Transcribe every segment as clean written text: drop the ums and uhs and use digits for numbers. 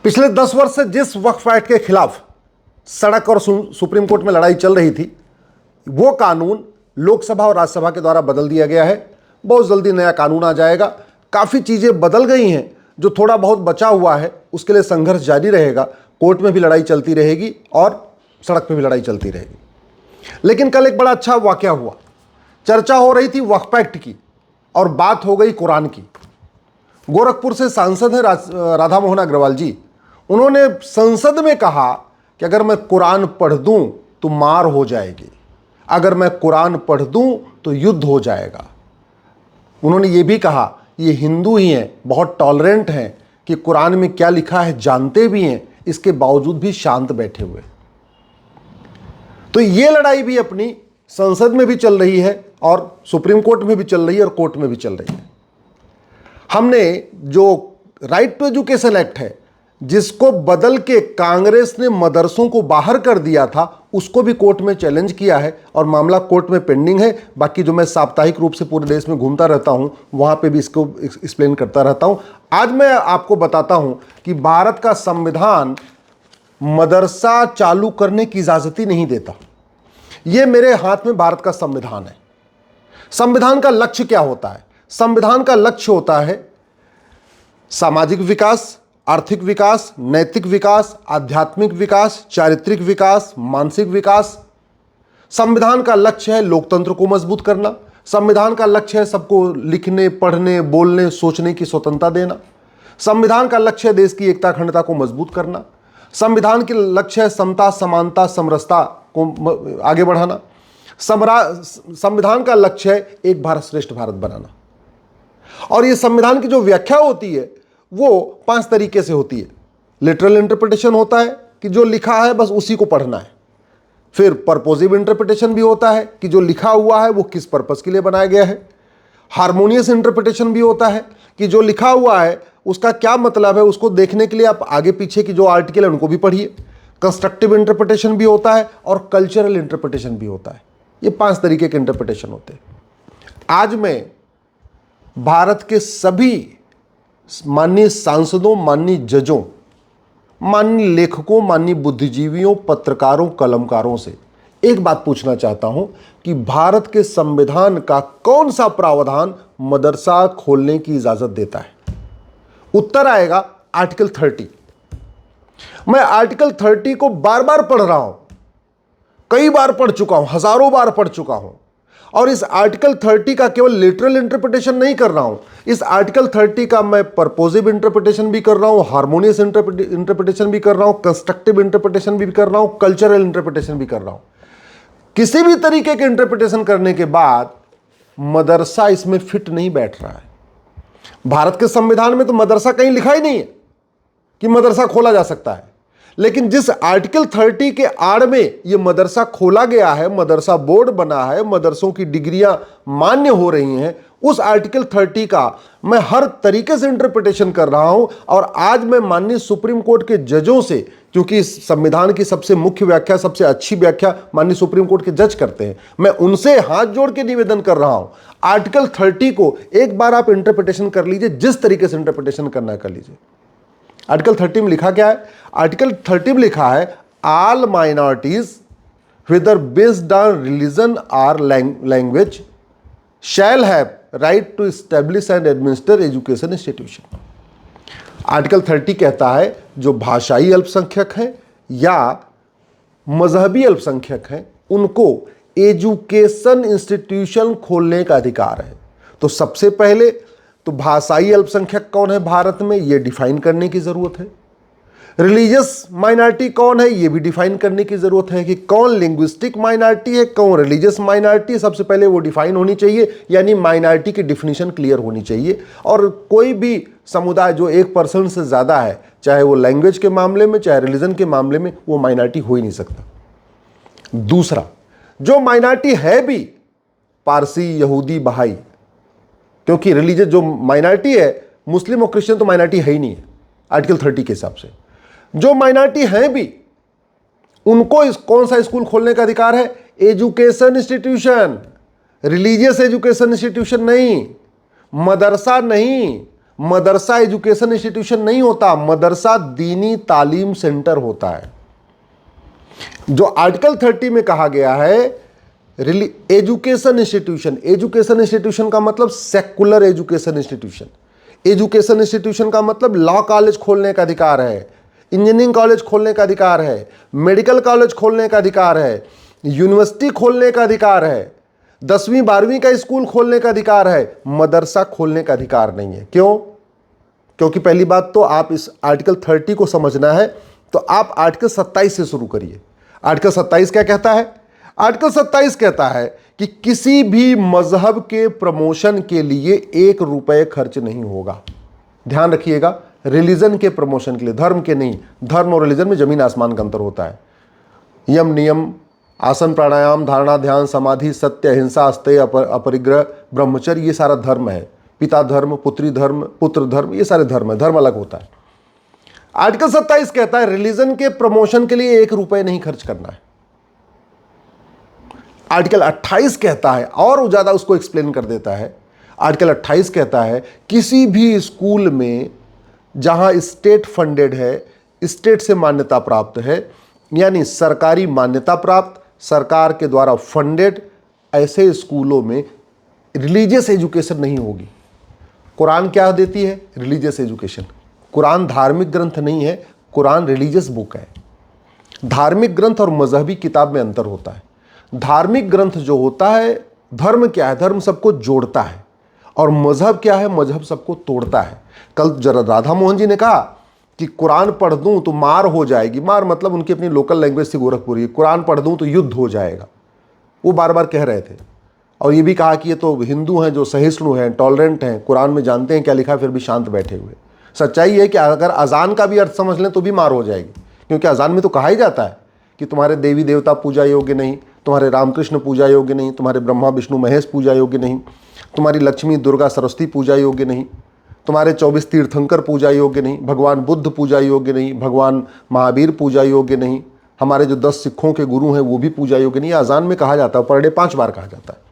पिछले 10 वर्ष से जिस वक्फ एक्ट के खिलाफ सड़क और सुप्रीम कोर्ट में लड़ाई चल रही थी, वो कानून लोकसभा और राज्यसभा के द्वारा बदल दिया गया है। बहुत जल्दी नया कानून आ जाएगा। काफ़ी चीज़ें बदल गई हैं, जो थोड़ा बहुत बचा हुआ है उसके लिए संघर्ष जारी रहेगा। कोर्ट में भी लड़ाई चलती रहेगी और सड़क पे भी लड़ाई चलती रहेगी। लेकिन कल एक बड़ा अच्छा वाकया हुआ। चर्चा हो रही थी वक्फ एक्ट की और बात हो गई कुरान की। गोरखपुर से सांसद हैं राधा मोहन अग्रवाल जी। उन्होंने संसद में कहा कि अगर मैं कुरान पढ़ दूं तो मार हो जाएगी, अगर मैं कुरान पढ़ दूं तो युद्ध हो जाएगा। उन्होंने ये भी कहा ये हिंदू ही हैं, बहुत टॉलरेंट हैं कि कुरान में क्या लिखा है जानते भी हैं, इसके बावजूद भी शांत बैठे हुए। तो ये लड़ाई भी अपनी संसद में भी चल रही है और सुप्रीम कोर्ट में भी चल रही है और कोर्ट में भी चल रही है। हमने जो राइट टू एजुकेशन एक्ट है, जिसको बदल के कांग्रेस ने मदरसों को बाहर कर दिया था, उसको भी कोर्ट में चैलेंज किया है और मामला कोर्ट में पेंडिंग है। बाकी जो मैं साप्ताहिक रूप से पूरे देश में घूमता रहता हूं, वहां पे भी इसको एक्सप्लेन करता रहता हूं। आज मैं आपको बताता हूं कि भारत का संविधान मदरसा चालू करने की इजाजत ही नहीं देता। ये मेरे हाथ में भारत का संविधान है। संविधान का लक्ष्य क्या होता है? संविधान का लक्ष्य होता है सामाजिक विकास, आर्थिक विकास, नैतिक विकास, आध्यात्मिक विकास, चारित्रिक विकास, मानसिक विकास। संविधान का लक्ष्य है लोकतंत्र को मजबूत करना। संविधान का लक्ष्य है सबको लिखने, पढ़ने, बोलने, सोचने की स्वतंत्रता देना। संविधान का लक्ष्य है देश की एकता, अखंडता को मजबूत करना। संविधान के लक्ष्य है समता, समानता, समरसता को आगे बढ़ाना। संविधान का लक्ष्य है एक भारत श्रेष्ठ भारत बनाना। और ये संविधान की जो व्याख्या होती है वो 5 तरीके से होती है। लिटरल इंटरप्रिटेशन होता है कि जो लिखा है बस उसी को पढ़ना है। फिर पर्पोजिव इंटरप्रिटेशन भी होता है कि जो लिखा हुआ है वो किस पर्पस के लिए बनाया गया है। हार्मोनियस इंटरप्रिटेशन भी होता है कि जो लिखा हुआ है उसका क्या मतलब है, उसको देखने के लिए आप आगे पीछे की जो आर्टिकल है उनको भी पढ़िए। कंस्ट्रक्टिव इंटरप्रिटेशन भी होता है और कल्चरल इंटरप्रिटेशन भी होता है। ये 5 तरीके के इंटरप्रिटेशन होते हैं। आज मैं भारत के सभी माननीय सांसदों, माननीय जजों, माननीय लेखकों, माननीय बुद्धिजीवियों, पत्रकारों, कलमकारों से एक बात पूछना चाहता हूं कि भारत के संविधान का कौन सा प्रावधान मदरसा खोलने की इजाजत देता है? उत्तर आएगा आर्टिकल 30। मैं आर्टिकल 30 को बार बार पढ़ रहा हूं, कई बार पढ़ चुका हूं, हजारों बार पढ़ चुका हूं। और इस आर्टिकल 30 का केवल लिटरल इंटरप्रिटेशन नहीं कर रहा हूं, इस आर्टिकल 30 का मैं पर्पोजिव इंटरप्रिटेशन भी कर रहा हूं, हार्मोनियस इंटरप्रिटेशन भी कर रहा हूं, कंस्ट्रक्टिव इंटरप्रिटेशन भी कर रहा हूं, कल्चरल इंटरप्रिटेशन भी कर रहा हूं। किसी भी तरीके के इंटरप्रिटेशन करने के बाद मदरसा इसमें फिट नहीं बैठ रहा है। भारत के संविधान में तो मदरसा कहीं लिखा ही नहीं है कि मदरसा खोला जा सकता है। लेकिन जिस आर्टिकल 30 के आड़ में यह मदरसा खोला गया है, मदरसा बोर्ड बना है, मदरसों की डिग्रियां मान्य हो रही हैं, उस आर्टिकल 30 का मैं हर तरीके से इंटरप्रिटेशन कर रहा हूं। और आज मैं माननीय सुप्रीम कोर्ट के जजों से, क्योंकि इस संविधान की सबसे मुख्य व्याख्या, सबसे अच्छी व्याख्या माननीय सुप्रीम कोर्ट के जज करते हैं, मैं उनसे हाथ जोड़ के निवेदन कर रहा हूं, आर्टिकल 30 को एक बार आप इंटरप्रिटेशन कर लीजिए, जिस तरीके से इंटरप्रिटेशन करना है कर लीजिए। आर्टिकल 30 में लिखा क्या है? आर्टिकल 30 में लिखा है all minorities whether based on religion or language shall have right to establish and administer education institution। Article 30 कहता है जो भाषाई अल्पसंख्यक हैं या मजहबी अल्पसंख्यक हैं उनको एजुकेशन इंस्टीट्यूशन खोलने का अधिकार है। तो सबसे पहले तो भाषाई अल्पसंख्यक कौन है भारत में, यह डिफाइन करने की जरूरत है। रिलीजियस माइनॉरिटी कौन है, यह भी डिफाइन करने की जरूरत है कि कौन लिंग्विस्टिक माइनॉरिटी है, कौन रिलीजियस माइनॉरिटी है। सबसे पहले वो डिफाइन होनी चाहिए, यानी माइनॉरिटी की डिफिनीशन क्लियर होनी चाहिए। और कोई भी समुदाय जो 1% से ज्यादा है, चाहे वो लैंग्वेज के मामले में चाहे रिलीजन के मामले में, वो माइनॉरिटी हो ही नहीं सकता। दूसरा, जो माइनॉरिटी है भी पारसी, यहूदी, बहाई, क्योंकि रिलीजियस जो माइनॉरिटी है, मुस्लिम और क्रिश्चियन तो माइनॉरिटी है ही नहीं है आर्टिकल 30 के हिसाब से। जो माइनॉरिटी हैं भी उनको कौन सा स्कूल खोलने का अधिकार है? Education institution, religious education institution नहीं, मदरसा नहीं, मदरसा एजुकेशन इंस्टीट्यूशन नहीं होता, मदरसा दीनी तालीम सेंटर होता है। जो आर्टिकल 30 में कहा गया है एजुकेशन इंस्टीट्यूशन, एजुकेशन इंस्टीट्यूशन का मतलब secular education institution, education institution का मतलब लॉ कॉलेज खोलने का अधिकार है, इंजीनियरिंग कॉलेज खोलने का अधिकार है, मेडिकल कॉलेज खोलने का अधिकार है, यूनिवर्सिटी खोलने का अधिकार है, 10वीं 12वीं का स्कूल खोलने का अधिकार है, मदरसा खोलने का अधिकार नहीं है। क्यों? क्योंकि पहली बात तो आप इस आर्टिकल 30 को समझना है तो आप आर्टिकल 27 से शुरू करिए। आर्टिकल 27 क्या कहता है? आर्टिकल 27 कहता है कि किसी भी मजहब के प्रमोशन के लिए 1 रुपए खर्च नहीं होगा। ध्यान रखिएगा, रिलीजन के प्रमोशन के लिए, धर्म के नहीं। धर्म और रिलीजन में जमीन आसमान का अंतर होता है। यम नियम, आसन प्राणायाम, धारणा ध्यान समाधि, सत्य अहिंसा अस्तेय अपरिग्रह ब्रह्मचर्य, ये सारा धर्म है। पिता धर्म, पुत्री धर्म, पुत्र धर्म, ये सारे धर्म है। धर्म अलग होता है। आर्टिकल 27 कहता है रिलीजन के प्रमोशन के लिए 1 रुपए नहीं खर्च करना है। आर्टिकल 28 कहता है, और ज्यादा उसको एक्सप्लेन कर देता है। आर्टिकल 28 कहता है किसी भी स्कूल में जहां स्टेट फंडेड है, स्टेट से मान्यता प्राप्त है, यानी सरकारी मान्यता प्राप्त, सरकार के द्वारा फंडेड, ऐसे स्कूलों में रिलीजियस एजुकेशन नहीं होगी। कुरान क्या देती है? Religious education. कुरान धार्मिक ग्रंथ नहीं है, कुरान रिलीजियस बुक है। धार्मिक ग्रंथ और मजहबी किताब में अंतर होता है। धार्मिक ग्रंथ जो होता है, धर्म क्या है? धर्म सबको जोड़ता है। और मजहब क्या है? मजहब सबको तोड़ता है। कल जरा राधा मोहन जी ने कहा कि कुरान पढ़ दूं तो मार हो जाएगी। मार मतलब उनकी अपनी लोकल लैंग्वेज थी गोरखपुरी। कुरान पढ़ दूं तो युद्ध हो जाएगा, वो बार बार कह रहे थे। और ये भी कहा कि ये तो हिंदू हैं जो सहिष्णु हैं, टॉलरेंट हैं, कुरान में जानते हैं क्या लिखा है, फिर भी शांत बैठे हुए। सच्चाई है कि अगर अजान का भी अर्थ समझ लें तो भी मार हो जाएगी, क्योंकि अजान में तो कहा ही जाता है कि तुम्हारे देवी देवता पूजा योग्य नहीं, तुम्हारे रामकृष्ण पूजा योग्य नहीं, तुम्हारे ब्रह्मा विष्णु महेश पूजा योग्य नहीं, तुम्हारी लक्ष्मी दुर्गा सरस्वती पूजा योग्य नहीं, तुम्हारे 24 तीर्थंकर पूजा योग्य नहीं, भगवान बुद्ध पूजा योग्य नहीं, भगवान महावीर पूजा योग्य नहीं, हमारे जो 10 सिखों के गुरु हैं वो भी पूजा योग्य नहीं। अजान में कहा जाता है, पर डे 5 बार कहा जाता है।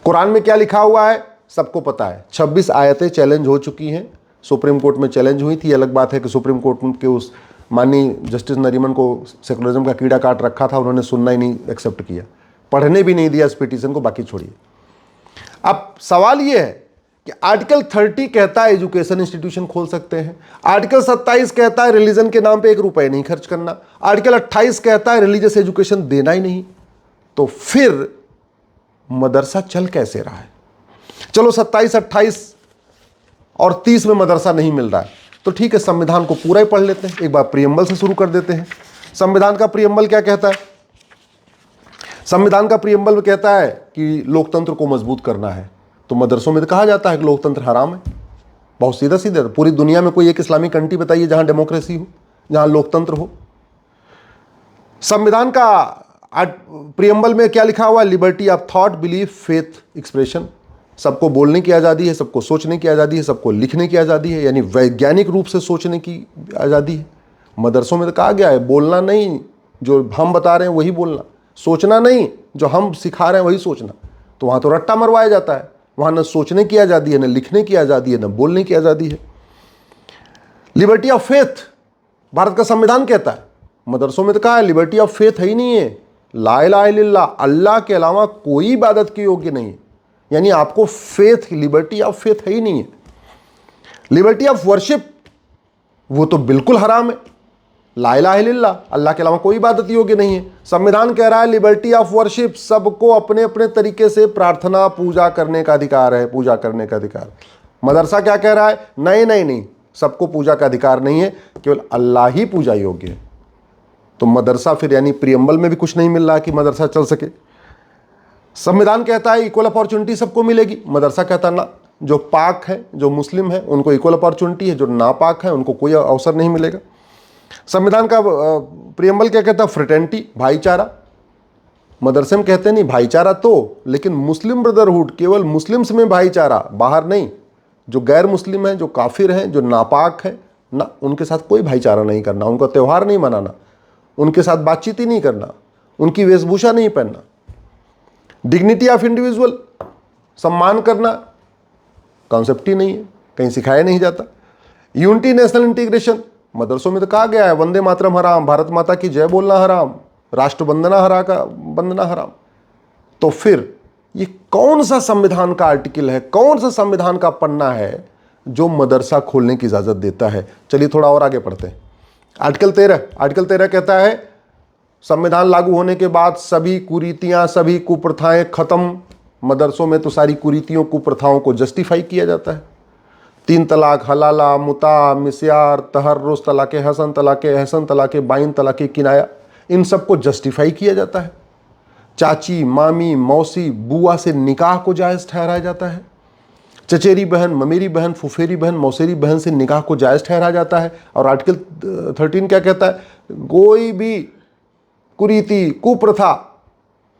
कुरान में क्या लिखा हुआ है सबको पता है। 26 आयतें चैलेंज हो चुकी हैं, सुप्रीम कोर्ट में चैलेंज हुई थी। अलग बात है कि सुप्रीम कोर्ट के उस माननीय जस्टिस नरीमन को सेकुलरिज्म का कीड़ा काट रखा था, उन्होंने सुनना ही नहीं, एक्सेप्ट किया, पढ़ने भी नहीं दिया इस पिटीशन को, बाकी छोड़िए। अब सवाल यह है कि आर्टिकल 30 कहता है एजुकेशन इंस्टीट्यूशन खोल सकते हैं, आर्टिकल 27 कहता है रिलीजन के नाम पे 1 रुपए नहीं खर्च करना, आर्टिकल 28 कहता है रिलीजियस एजुकेशन देना ही नहीं। तो फिर मदरसा चल कैसे रहा है? चलो 27, 28 और 30 में मदरसा नहीं मिल रहा है तो ठीक है, संविधान को पूरा ही पढ़ लेते हैं। एक बार प्रियम्बल से शुरू कर देते हैं। संविधान का प्रियम्बल क्या कहता है? संविधान का प्रियम्बल में कहता है कि लोकतंत्र को मजबूत करना है। तो मदरसों में तो कहा जाता है कि लोकतंत्र हराम है। बहुत सीधा सीधा। पूरी दुनिया में कोई एक इस्लामिक कंट्री बताइए जहां डेमोक्रेसी हो, जहां लोकतंत्र हो। संविधान का प्रियम्बल में क्या लिखा हुआ है? Liberty of thought, belief, faith, expression. सबको बोलने की आज़ादी है, सबको सोचने की आज़ादी है, सबको लिखने की आज़ादी है, यानी वैज्ञानिक रूप से सोचने की आज़ादी है। मदरसों में तो कहा गया है बोलना नहीं, जो हम बता रहे हैं वही बोलना, सोचना नहीं, जो हम सिखा रहे हैं वही सोचना। तो वहाँ तो रट्टा मरवाया जाता है। वहाँ न सोचने की आज़ादी है, न लिखने की आज़ादी है, न बोलने की आज़ादी है। लिबर्टी ऑफ फेथ भारत का संविधान कहता है, मदरसों में तो कहा है लिबर्टी ऑफ फेथ है ही नहीं है। ला इलाहा इल्लल्लाह, अल्लाह के अलावा कोई इबादत के योग्य नहीं है, यानी आपको फेथ, लिबर्टी ऑफ फेथ है ही नहीं है। लिबर्टी ऑफ वर्शिप वो तो बिल्कुल हराम है। ला इलाहा इल्लल्लाह, अल्लाह के अलावा कोई इबादत योग्य नहीं है। संविधान कह रहा है लिबर्टी ऑफ वर्शिप, सबको अपने अपने तरीके से प्रार्थना पूजा करने का अधिकार है, पूजा करने का अधिकार। मदरसा क्या कह रहा है? नहीं नहीं नहीं, सबको पूजा का अधिकार नहीं है, केवल अल्लाह ही पूजा योग्य है। तो मदरसा फिर यानी प्रियम्बल में भी कुछ नहीं मिल रहा कि मदरसा चल सके। संविधान कहता है इक्वल अपॉर्चुनिटी सबको मिलेगी, मदरसा कहता है ना, जो पाक है, जो मुस्लिम है उनको इक्वल अपॉर्चुनिटी है, जो नापाक है उनको कोई अवसर नहीं मिलेगा। संविधान का प्रियम्बल क्या कहता है? फ्रेटर्निटी, भाईचारा। मदरसे में कहते हैं नहीं भाईचारा तो, लेकिन मुस्लिम ब्रदरहुड, केवल मुस्लिम्स में भाईचारा, बाहर नहीं। जो गैर मुस्लिम हैं, जो काफिर हैं, जो नापाक हैं ना, उनके साथ कोई भाईचारा नहीं करना, उनका त्यौहार नहीं मनाना, उनके साथ बातचीत ही नहीं करना, उनकी वेशभूषा नहीं पहनना। डिग्निटी ऑफ इंडिविजुअल, सम्मान करना, कॉन्सेप्ट ही नहीं है। कहीं सिखाया नहीं जाता। यूनिटी नेशनल इंटीग्रेशन, मदरसों में तो कहा गया है वंदे मातरम हराम, भारत माता की जय बोलना हराम, राष्ट्र वंदना हराम। तो फिर ये कौन सा संविधान का आर्टिकल है, कौन सा संविधान का पन्ना है जो मदरसा खोलने की इजाजत देता है? चलिए थोड़ा और आगे पढ़ते हैं। आर्टिकल 13 कहता है संविधान लागू होने के बाद सभी कुरीतियां, सभी कुप्रथाएं खत्म। मदरसों में तो सारी कुरीतियों, कुप्रथाओं को जस्टिफाई किया जाता है। 3 तलाक, हलाला, मुता, मिस्यार, तहर्रुस, तलाक़े हसन, तलाक़े एहसन, तलाक़े बाइन, तलाक़े किनाया, इन सबको जस्टिफाई किया जाता है। चाची, मामी, मौसी, बुआ से निकाह को जायज़ ठहराया जाता है। चचेरी बहन, ममेरी बहन, फुफेरी बहन, मौसेरी बहन से निकाह को जायज़ ठहराया जाता है। और आर्टिकल 13 क्या कहता है? कोई भी कुरीति, कुप्रथा,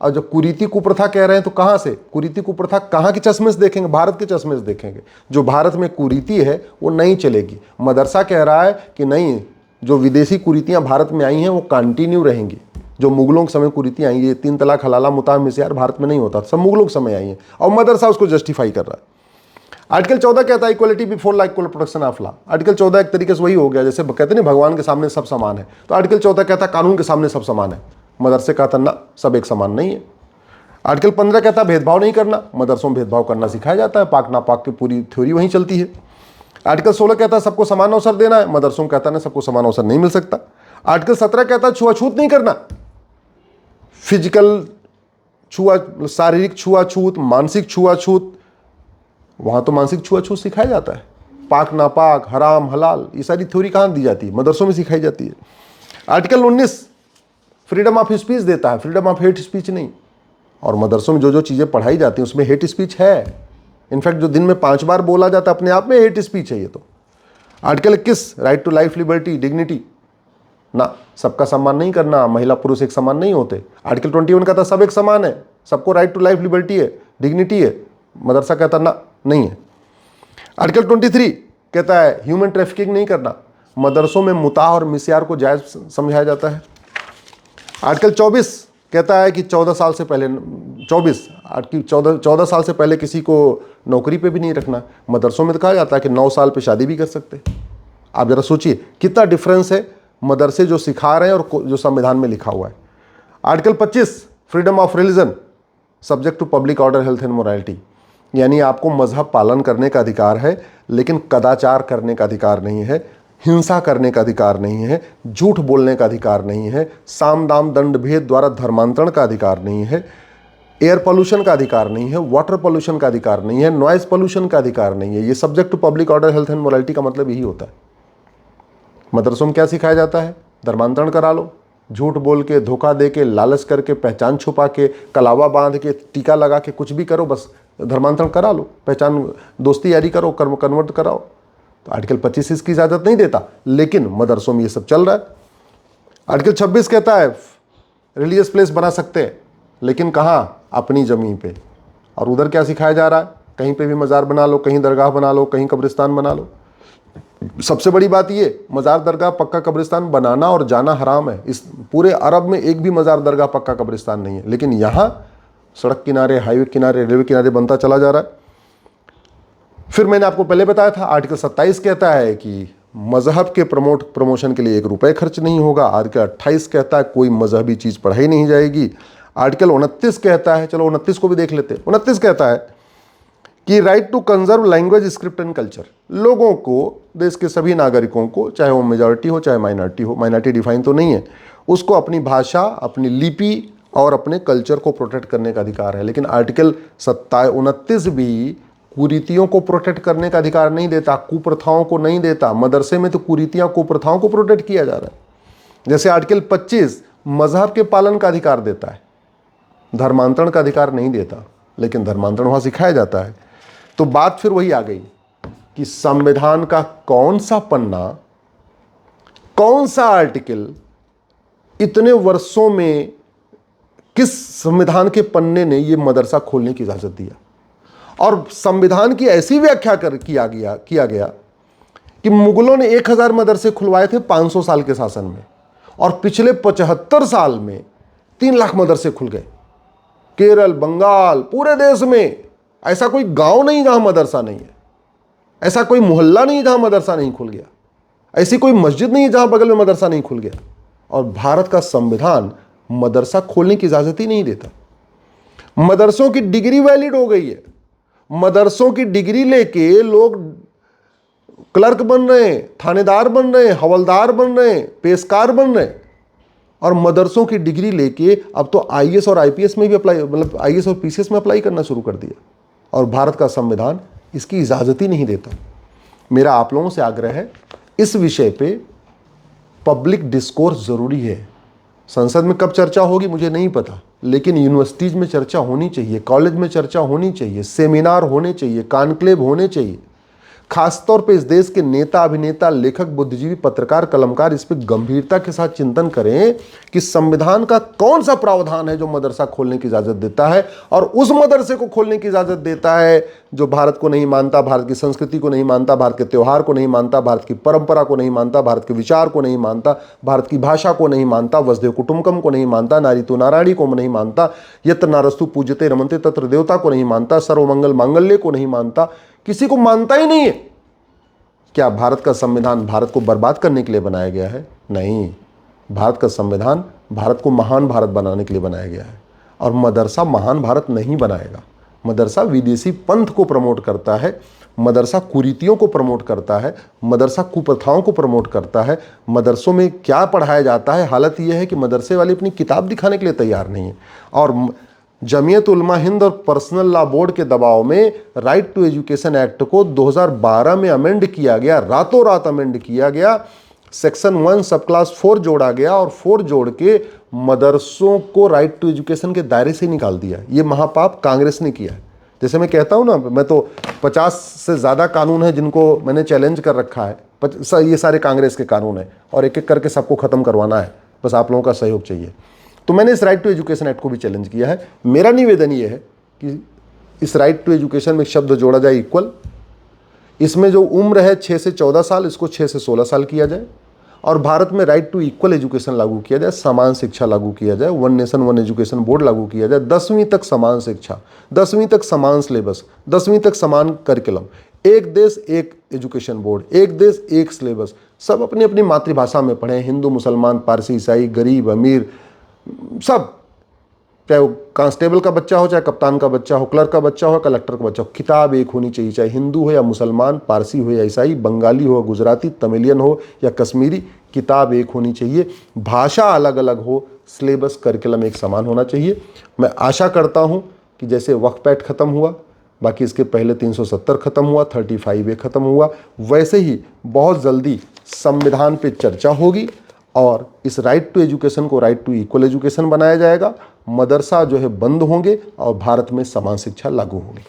और जब कुरीति कुप्रथा कह रहे हैं तो कहाँ से? कुरीति कुप्रथा कहाँ के चश्मे से देखेंगे? भारत के चश्मे से देखेंगे। जो भारत में कुरीति है वो नहीं चलेगी। मदरसा कह रहा है कि नहीं, जो विदेशी कुरीतियाँ भारत में आई हैं वो कंटिन्यू रहेंगी। जो मुगलों के समय कुरीतियाँ आई, ये 3 तलाक, हलाला, मुता, मिस्यार भारत में नहीं होता, सब मुगलों के समय आई हैं, और मदरसा उसको जस्टिफाई कर रहा है। आर्टिकल 14 कहता है equality before law, equal protection of law. Article 14 एक तरीके से वही हो गया, जैसे कहते हैं भगवान के सामने सब समान है, तो आर्टिकल 14 कहता है कानून के सामने सब समान है। मदरसे कहता ना, सब एक समान नहीं है। आर्टिकल 15 कहता है भेदभाव नहीं करना, मदरसों में भेदभाव करना सिखाया जाता है, पाक नापाक की पूरी थ्योरी वहीं चलती है। आर्टिकल 16 कहता है सबको समान अवसर देना है, मदरसों कहता है सबको समान अवसर नहीं मिल सकता। आर्टिकल 17 कहता है छुआछूत नहीं करना, फिजिकल शारीरिक छुआछूत, मानसिक छुआछूत, वहां तो मानसिक छुआछूत सिखाया जाता है। पाक नापाक, हराम हलाल, ये सारी थ्योरी कहाँ दी जाती है? मदरसों में सिखाई जाती है। आर्टिकल 19 फ्रीडम ऑफ स्पीच देता है, फ्रीडम ऑफ हेट स्पीच नहीं। और मदरसों में जो जो चीज़ें पढ़ाई जाती हैं उसमें हेट स्पीच है। इनफैक्ट जो दिन में 5 बार बोला जाता है अपने आप में हेट स्पीच है ये तो। Article 21 right to life, liberty, dignity ना, सबका सम्मान नहीं करना, महिला पुरुष एक समान नहीं होते। आर्टिकल 21 कहता सब एक समान है, सबको राइट टू लाइफ, लिबर्टी है, डिग्निटी है, मदरसा कहता ना, नहीं है। आर्टिकल 23 कहता है ह्यूमन ट्रैफिकिंग नहीं करना, मदरसों में मुताह और मिस्यार को जायज़ समझाया जाता है। आर्टिकल 24 कहता है कि 14 साल से पहले 14 साल से पहले किसी को नौकरी पे भी नहीं रखना। मदरसों में तो कहा जाता है कि 9 साल पे शादी भी कर सकते। आप जरा सोचिए कितना डिफरेंस है मदरसे जो सिखा रहे हैं और जो संविधान में लिखा हुआ है। Article 25 freedom of religion subject to public order, health and morality, यानी आपको मजहब पालन करने का अधिकार है लेकिन कदाचार करने का अधिकार नहीं है, हिंसा करने का अधिकार नहीं है, झूठ बोलने का अधिकार नहीं है, साम दाम दंड भेद द्वारा धर्मांतरण का अधिकार नहीं है, एयर पोल्यूशन का अधिकार नहीं है, वाटर पोल्यूशन का अधिकार नहीं है, नॉइज पोल्यूशन का अधिकार नहीं है। ये subject to public order, health and morality का मतलब यही होता है। मदरसों में क्या सिखाया जाता है? धर्मांतरण करा लो, झूठ बोल के, धोखा दे के, लालच करके, पहचान छुपा के, कलावा बांध के, टीका लगा के, कुछ भी करो, बस धर्मांतरण करा लो, पहचान दोस्ती यारी करो, कन्वर्ट कराओ। तो आर्टिकल 25 इसकी इजाज़त नहीं देता, लेकिन मदरसों में ये सब चल रहा है। आर्टिकल 26 कहता है रिलीजियस प्लेस बना सकते हैं, लेकिन कहाँ? अपनी ज़मीन पे। और उधर क्या सिखाया जा रहा है? कहीं पे भी मज़ार बना लो, कहीं दरगाह बना लो, कहीं कब्रिस्तान बना लो। सबसे बड़ी बात ये, मज़ार, दरगाह, पक्का कब्रिस्तान बनाना और जाना हराम है। इस पूरे अरब में एक भी मज़ार, दरगाह, पक्का कब्रिस्तान नहीं है, लेकिन यहाँ सड़क किनारे, हाईवे किनारे, रेलवे किनारे बनता चला जा रहा है। फिर मैंने आपको पहले बताया था आर्टिकल 27 कहता है कि मजहब के प्रमोशन के लिए 1 रुपये खर्च नहीं होगा। आर्टिकल 28 कहता है कोई मजहबी चीज़ पढ़ाई नहीं जाएगी। आर्टिकल 29 कहता है, चलो 29 को भी देख लेते हैं। 29 कहता है कि right to conserve language, script and culture, लोगों को, देश के सभी नागरिकों को, चाहे वो मेजॉरिटी हो चाहे माइनॉरिटी हो, माइनॉरिटी डिफाइन तो नहीं है, उसको अपनी भाषा, अपनी लिपि और अपने कल्चर को प्रोटेक्ट करने का अधिकार है। लेकिन आर्टिकल 29 भी कुरीतियों को प्रोटेक्ट करने का अधिकार नहीं देता, कुप्रथाओं को नहीं देता। मदरसे में तो कुरीतियाँ, कुप्रथाओं को प्रोटेक्ट किया जा रहा है। जैसे आर्टिकल 25 मजहब के पालन का अधिकार देता है, धर्मांतरण का अधिकार नहीं देता, लेकिन धर्मांतरण वहाँ सिखाया जाता है। तो बात फिर वही आ गई कि संविधान का कौन सा पन्ना, कौन सा आर्टिकल इतने वर्षों में, किस संविधान के पन्ने ने ये मदरसा खोलने की इजाज़त दिया? और संविधान की ऐसी व्याख्या किया गया कि मुगलों ने 1000 मदरसे खुलवाए थे 500 साल के शासन में, और पिछले 75 साल में 3 लाख मदरसे खुल गए। केरल, बंगाल, पूरे देश में ऐसा कोई गांव नहीं जहां मदरसा नहीं है। ऐसा कोई मोहल्ला नहीं जहां मदरसा नहीं खुल गया, ऐसी कोई मस्जिद नहीं जहां बगल में मदरसा नहीं खुल गया। और भारत का संविधान मदरसा खोलने की इजाजत ही नहीं देता। मदरसों की डिग्री वैलिड हो गई है, मदरसों की डिग्री लेके लोग क्लर्क बन रहे हैं, थानेदार बन रहे हैं, हवलदार बन रहे हैं, पेशकार बन रहे हैं। और मदरसों की डिग्री लेके अब तो आईएएस और आईपीएस में भी अप्लाई, मतलब आईएएस और पीसीएस में अप्लाई करना शुरू कर दिया। और भारत का संविधान इसकी इजाजत ही नहीं देता। मेरा आप लोगों से आग्रह है, इस विषय पे पब्लिक डिस्कोर्स जरूरी है। संसद में कब चर्चा होगी मुझे नहीं पता, लेकिन यूनिवर्सिटीज में चर्चा होनी चाहिए, कॉलेज में चर्चा होनी चाहिए, सेमिनार होने चाहिए, कॉन्क्लेव होने चाहिए। खासतौर पे इस देश के नेता, अभिनेता, लेखक, बुद्धिजीवी, पत्रकार, कलमकार इस पे गंभीरता के साथ चिंतन करें कि संविधान का कौन सा प्रावधान है जो मदरसा खोलने की इजाजत देता है, और उस मदरसे को खोलने की इजाजत देता है जो भारत को नहीं मानता, भारत की संस्कृति को नहीं मानता, भारत के त्यौहार को नहीं मानता, भारत की परंपरा को नहीं मानता, भारत के विचार को नहीं मानता, भारत की भाषा को नहीं मानता, वसुधैव कुटुंबकम को नहीं मानता, नारी तो नारायणी को नहीं मानता, यत्र नारस्तु पूज्यते रमन्ते तत्र देवता को नहीं मानता, सर्वमंगल मांगल्य को नहीं मानता, किसी को मानता ही नहीं है। क्या भारत का संविधान भारत को बर्बाद करने के लिए बनाया गया है? नहीं, भारत का संविधान भारत को महान भारत बनाने के लिए बनाया गया है। और मदरसा महान भारत नहीं बनाएगा। मदरसा विदेशी पंथ को प्रमोट करता है, मदरसा कुरीतियों को प्रमोट करता है, मदरसा कुप्रथाओं को प्रमोट करता है। मदरसों में क्या पढ़ाया जाता है, हालत यह है कि मदरसे वाले अपनी किताब दिखाने के लिए तैयार नहीं है। और जमीयत उलमा हिंद और पर्सनल लॉ बोर्ड के दबाव में राइट टू एजुकेशन एक्ट को 2012 में अमेंड किया गया, रातों रात अमेंड किया गया। सेक्शन 1 सब क्लास 4 जोड़ा गया और 4 जोड़ के मदरसों को राइट टू एजुकेशन के दायरे से निकाल दिया। ये महापाप कांग्रेस ने किया है। जैसे मैं कहता हूँ ना, मैं तो 50 से ज़्यादा कानून है जिनको मैंने चैलेंज कर रखा है, ये सारे कांग्रेस के कानून हैं और एक एक करके सबको ख़त्म करवाना है। बस आप लोगों का सहयोग चाहिए। तो मैंने इस राइट टू एजुकेशन एक्ट को भी चैलेंज किया है। मेरा निवेदन ये है कि इस राइट टू एजुकेशन में एक शब्द जोड़ा जाए, इक्वल। इसमें जो उम्र है 6 से 14 साल, इसको 6 से 16 साल किया जाए। और भारत में राइट टू इक्वल एजुकेशन लागू किया जाए, समान शिक्षा लागू किया जाए, one nation one education board लागू किया जाए। 10वीं तक समान शिक्षा, 10वीं तक समान सिलेबस, 10वीं तक समान करिकुलम, एक देश एक एजुकेशन बोर्ड, एक देश एक सिलेबस, सब अपनी अपनी मातृभाषा में पढ़ें। हिंदू, मुसलमान, पारसी, ईसाई, गरीब, अमीर, सब, चाहे वो कांस्टेबल का बच्चा हो, चाहे कप्तान का बच्चा हो, क्लर्क का बच्चा हो, कलेक्टर का बच्चा हो, किताब एक होनी चाहिए। चाहे हिंदू हो या मुसलमान, पारसी हो या ईसाई, बंगाली हो, गुजराती, तमिलियन हो या कश्मीरी, किताब एक होनी चाहिए। भाषा अलग अलग हो, सिलेबस करिकुलम एक समान होना चाहिए। मैं आशा करता हूँ कि जैसे वक्फ एक्ट ख़त्म हुआ, बाकी इसके पहले 370 ख़त्म हुआ, 35A ख़त्म हुआ, वैसे ही बहुत जल्दी संविधान पे चर्चा होगी और इस राइट टू एजुकेशन को राइट टू इक्वल एजुकेशन बनाया जाएगा। मदरसा जो है बंद होंगे और भारत में समान शिक्षा लागू होगी।